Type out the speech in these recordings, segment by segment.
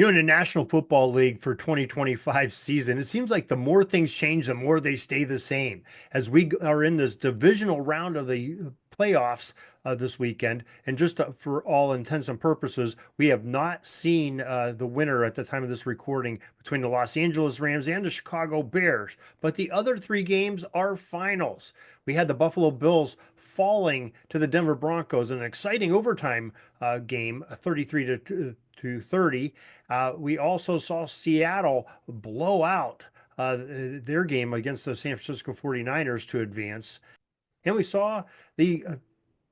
In the National Football League for 2025 season, it seems like the more things change, the more they stay the same. As we are in this divisional round of the playoffs this weekend, and just for all intents and purposes, we have not seen the winner at the time of this recording between the Los Angeles Rams and the Chicago Bears. But the other three games are finals. We had the Buffalo Bills falling to the Denver Broncos in an exciting overtime game, 33 to 30. We also saw Seattle blow out their game against the San Francisco 49ers to advance. And we saw the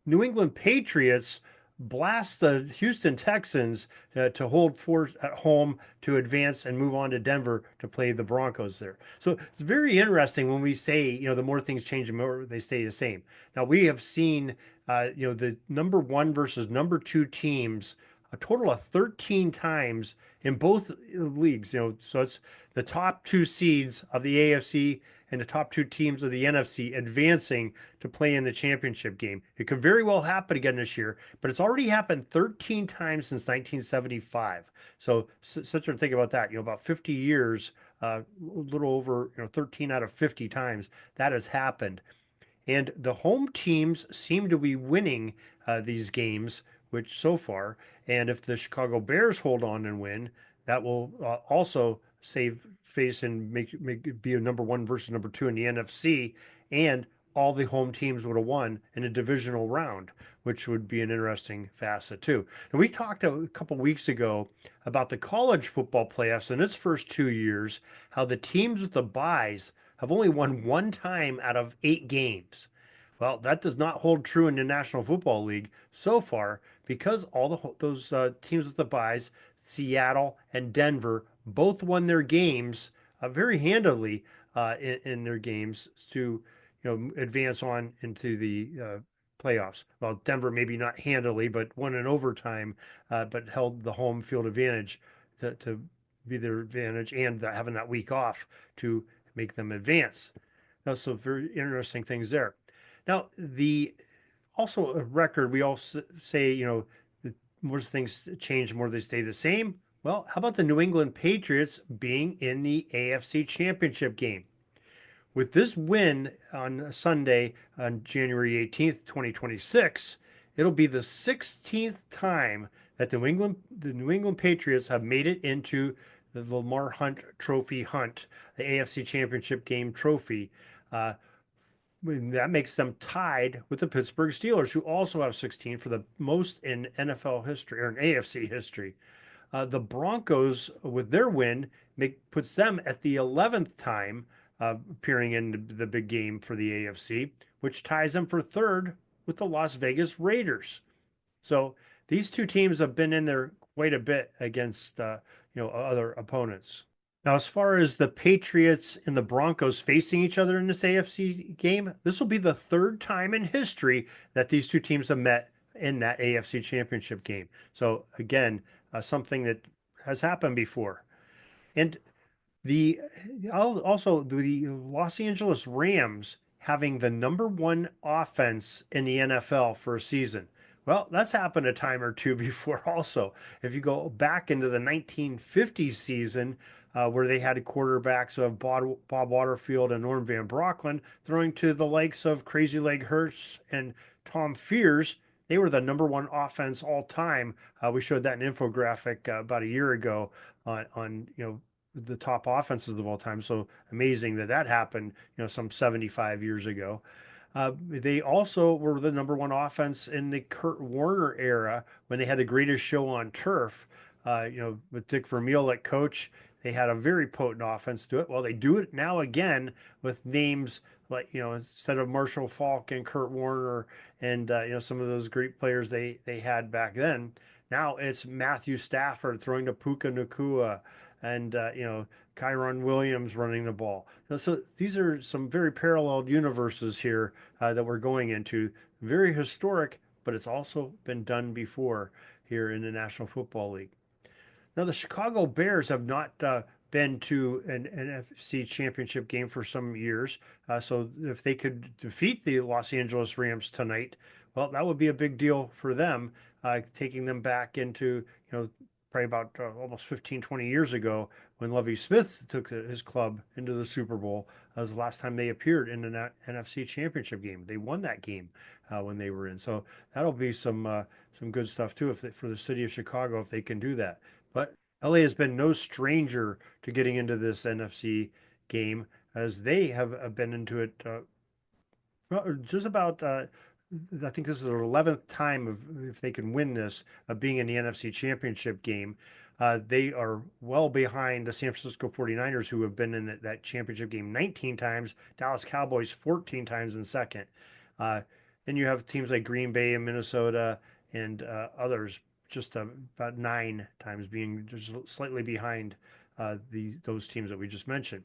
New England Patriots blast the Houston Texans to hold fort at home to advance and move on to Denver to play the Broncos there. So it's very interesting when we say, the more things change, the more they stay the same. Now we have seen, the number one versus number two teams a total of 13 times in both leagues. So it's the top two seeds of the AFC and the top two teams of the NFC advancing to play in the championship game. It could very well happen again this year, but it's already happened 13 times since 1975. So sit there and think about that. About 50 years, a little over 13 out of 50 times that has happened. And the home teams seem to be winning these games, which so far, and if the Chicago Bears hold on and win, that will also save face and make be a number one versus number two in the NFC, and all the home teams would have won in a divisional round, which would be an interesting facet too. And we talked a couple weeks ago about the college football playoffs in its first 2 years, how the teams with the byes have only won one time out of 8 games. Well, that does not hold true in the National Football League so far because all those teams with the byes, Seattle and Denver, both won their games very handily in their games to advance on into the playoffs. Well, Denver maybe not handily, but won in overtime, but held the home field advantage to be their advantage and having that week off to make them advance. Now, so very interesting things there. Now, the also a record, we all say, the more things change, the more they stay the same. Well, how about the New England Patriots being in the AFC Championship game? With this win on Sunday, on January 18th, 2026, it'll be the 16th time that the New England Patriots have made it into the Lamar Hunt Trophy hunt, the AFC Championship game trophy. That makes them tied with the Pittsburgh Steelers, who also have 16 for the most in NFL history or in AFC history. The Broncos, with their win, puts them at the 11th time appearing in the big game for the AFC, which ties them for third with the Las Vegas Raiders. So these two teams have been in there quite a bit against other opponents. Now, as far as the Patriots and the Broncos facing each other in this AFC game, this will be the third time in history that these two teams have met in that AFC Championship game. So again, something that has happened before. And the also the Los Angeles Rams having the number one offense in the NFL for a season. Well, that's happened a time or two before also. If you go back into the 1950s season, where they had quarterbacks of Bob Waterfield and Norm Van Brocklin throwing to the likes of Crazy Leg Hurts and Tom Fears, they were the number one offense all time. We showed that in infographic about a year ago on the top offenses of all time. So amazing that happened, some 75 years ago. They also were the number one offense in the Kurt Warner era when they had the greatest show on turf. With Dick Vermeil at coach, they had a very potent offense to it. Well, they do it now again with names like, instead of Marshall Faulk and Kurt Warner and, some of those great players they had back then. Now it's Matthew Stafford throwing to Puka Nacua and, Kyron Williams running the ball. So these are some very paralleled universes here that we're going into. Very historic, but it's also been done before here in the National Football League. Now, the Chicago Bears have not been to an NFC championship game for some years. So if they could defeat the Los Angeles Rams tonight, well, that would be a big deal for them, taking them back into, probably about almost 15, 20 years ago when Lovie Smith took his club into the Super Bowl. That was the last time they appeared in an NFC Championship game. They won that game when they were in. So that'll be some good stuff too for the city of Chicago if they can do that. But LA has been no stranger to getting into this NFC game as they have been into it just about. I think this is their 11th time if they can win this of being in the NFC Championship game. They are well behind the San Francisco 49ers, who have been in that championship game 19 times, Dallas Cowboys 14 times in second. Then you have teams like Green Bay and Minnesota and others just about 9 times being just slightly behind those teams that we just mentioned.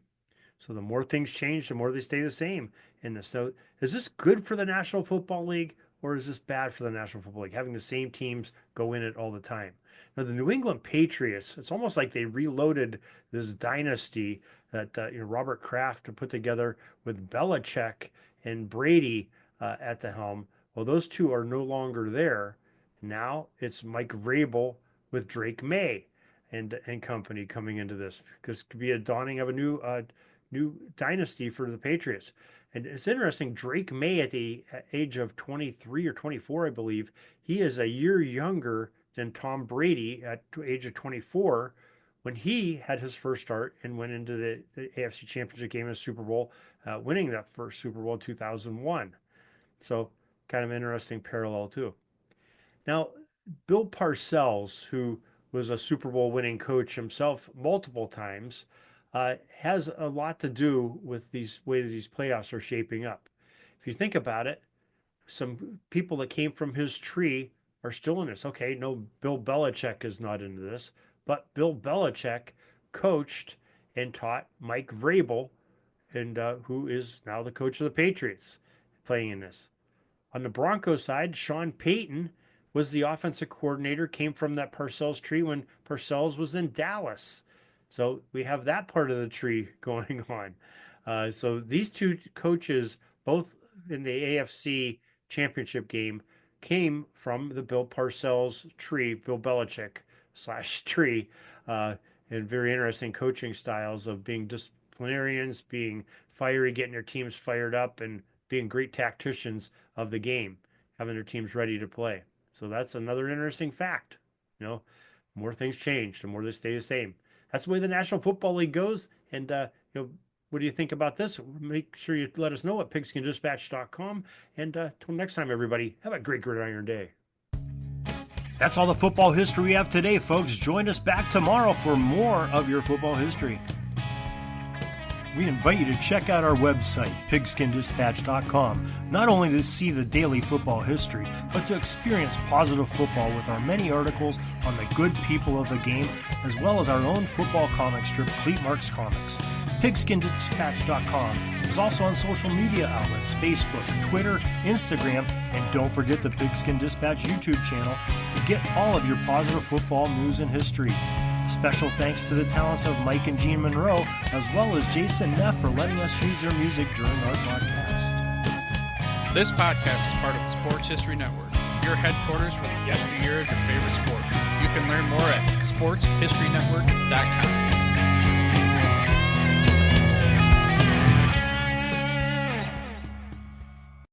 So the more things change, the more they stay the same in this. So is this good for the National Football League, or is this bad for the National Football League, having the same teams go in it all the time? Now, the New England Patriots, it's almost like they reloaded this dynasty that Robert Kraft put together with Belichick and Brady at the helm. Well, those two are no longer there. Now it's Mike Vrabel with Drake May and company coming into this, because it could be a dawning of a new dynasty for the Patriots. And it's interesting, Drake May at the age of 23 or 24, I believe, he is a year younger than Tom Brady at the age of 24 when he had his first start and went into the AFC Championship game in the Super Bowl, winning that first Super Bowl in 2001. So kind of an interesting parallel too. Now, Bill Parcells, who was a Super Bowl winning coach himself multiple times, has a lot to do with these ways these playoffs are shaping up. If you think about it, some people that came from his tree are still in this. Okay, no, Bill Belichick is not into this, but Bill Belichick coached and taught Mike Vrabel, and who is now the coach of the Patriots, playing in this. On the Broncos side, Sean Payton was the offensive coordinator, came from that Parcells tree when Parcells was in Dallas. So we have that part of the tree going on. So these two coaches, both in the AFC Championship game, came from the Bill Parcells tree, Bill Belichick / tree, and very interesting coaching styles of being disciplinarians, being fiery, getting their teams fired up, and being great tacticians of the game, having their teams ready to play. So that's another interesting fact. More things change, the more they stay the same. That's the way the National Football League goes. And, what do you think about this? Make sure you let us know at pigskindispatch.com. And until next time, everybody, have a great gridiron day. That's all the football history we have today, folks. Join us back tomorrow for more of your football history. We invite you to check out our website, pigskindispatch.com, not only to see the daily football history, but to experience positive football with our many articles on the good people of the game, as well as our own football comic strip, Cleat Marks Comics. Pigskindispatch.com is also on social media outlets, Facebook, Twitter, Instagram, and don't forget the Pigskin Dispatch YouTube channel to get all of your positive football news and history. Special thanks to the talents of Mike and Gene Monroe, as well as Jason Neff for letting us use their music during our podcast. This podcast is part of the Sports History Network, your headquarters for the yesteryear of your favorite sport. You can learn more at sportshistorynetwork.com.